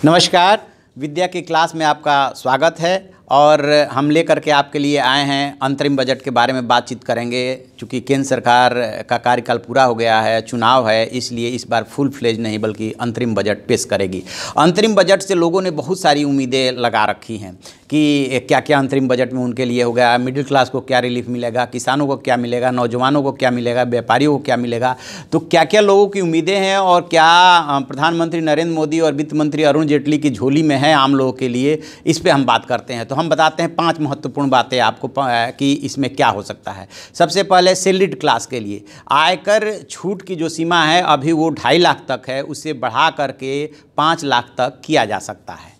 नमस्कार। विद्या की क्लास में आपका स्वागत है और हम लेकर के आपके लिए आए हैं अंतरिम बजट के बारे में बातचीत करेंगे। चूँकि केंद्र सरकार का कार्यकाल पूरा हो गया है, चुनाव है, इसलिए इस बार फुल फ्लेज नहीं बल्कि अंतरिम बजट पेश करेगी। अंतरिम बजट से लोगों ने बहुत सारी उम्मीदें लगा रखी हैं कि क्या क्या अंतरिम बजट में उनके लिए होगा, मिडिल क्लास को क्या रिलीफ मिलेगा, किसानों को क्या मिलेगा, नौजवानों को क्या मिलेगा, व्यापारियों को क्या मिलेगा। तो क्या क्या लोगों की उम्मीदें हैं और क्या प्रधानमंत्री नरेंद्र मोदी और वित्त मंत्री अरुण जेटली की झोली में है आम लोगों के लिए, इस पर हम बात करते हैं। तो हम बताते हैं 5 महत्वपूर्ण बातें आपको कि इसमें क्या हो सकता है। सबसे पहले सैलरीड क्लास के लिए आयकर छूट की जो सीमा है अभी वो 2.5 लाख तक है, उसे बढ़ा करके 5 लाख तक किया जा सकता है।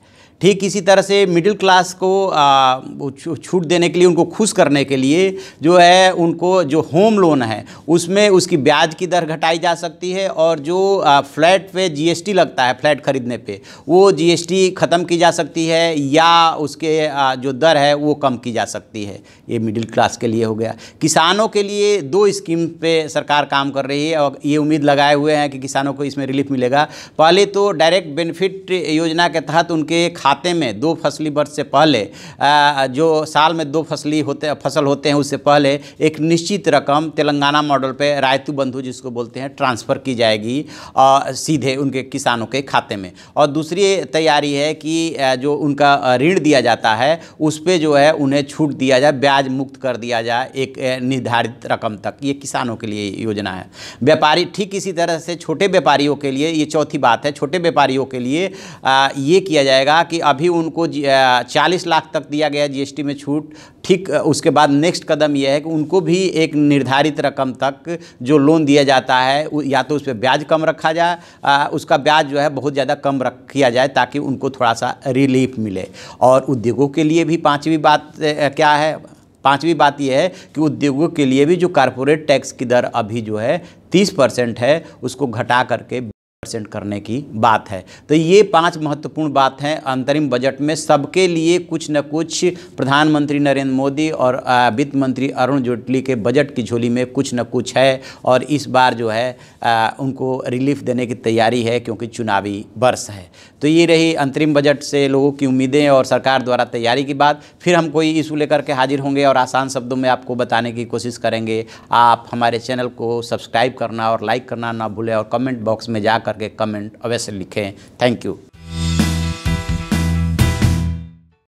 ठीक इसी तरह से मिडिल क्लास को छूट देने के लिए, उनको खुश करने के लिए जो है, उनको जो होम लोन है उसमें उसकी ब्याज की दर घटाई जा सकती है और जो फ्लैट पे जीएसटी लगता है फ्लैट खरीदने पे, वो जीएसटी ख़त्म की जा सकती है या उसके जो दर है वो कम की जा सकती है। ये मिडिल क्लास के लिए हो गया। किसानों के लिए 2 स्कीम पे सरकार काम कर रही है और ये उम्मीद लगाए हुए हैं कि किसानों को इसमें रिलीफ मिलेगा। पहले तो डायरेक्ट बेनिफिट योजना के तहत उनके खाते में 2 फसली वर्ष से पहले, जो साल में 2 फसल होते हैं उससे पहले एक निश्चित रकम तेलंगाना मॉडल पे रायतू बंधु जिसको बोलते हैं ट्रांसफ़र की जाएगी सीधे उनके किसानों के खाते में। और दूसरी तैयारी है कि जो उनका ऋण दिया जाता है उस पर जो है उन्हें छूट दिया जाए, ब्याज मुक्त कर दिया जाए एक निर्धारित रकम तक। ये किसानों के लिए योजना है। व्यापारी ठीक इसी तरह से छोटे व्यापारियों के लिए, ये चौथी बात है, छोटे व्यापारियों के लिए ये किया जाएगा कि अभी उनको 40 लाख तक दिया गया जीएसटी में छूट। ठीक उसके बाद नेक्स्ट कदम यह है कि उनको भी एक निर्धारित रकम तक जो लोन दिया जाता है या तो उस पर ब्याज कम रखा जाए, उसका ब्याज जो है बहुत ज़्यादा कम किया जाए ताकि उनको थोड़ा सा रिलीफ मिले। और उद्योगों के लिए भी पांचवी बात क्या है? पांचवी बात यह है कि उद्योगों के लिए भी जो कॉर्पोरेट टैक्स की दर अभी जो है 30% है, उसको घटा करके % करने की बात है। तो ये 5 महत्वपूर्ण बात हैं अंतरिम बजट में। सबके लिए कुछ न कुछ प्रधानमंत्री नरेंद्र मोदी और वित्त मंत्री अरुण जेटली के बजट की झोली में कुछ न कुछ है और इस बार जो है उनको रिलीफ देने की तैयारी है क्योंकि चुनावी वर्ष है। तो ये रही अंतरिम बजट से लोगों की उम्मीदें और सरकार द्वारा तैयारी की बात। फिर हम कोई इशू लेकर के हाजिर होंगे और आसान शब्दों में आपको बताने की कोशिश करेंगे। आप हमारे चैनल को सब्सक्राइब करना और लाइक करना ना भूलें और कमेंट बॉक्स में जा करके कमेंट अवश्य लिखें। Thank you.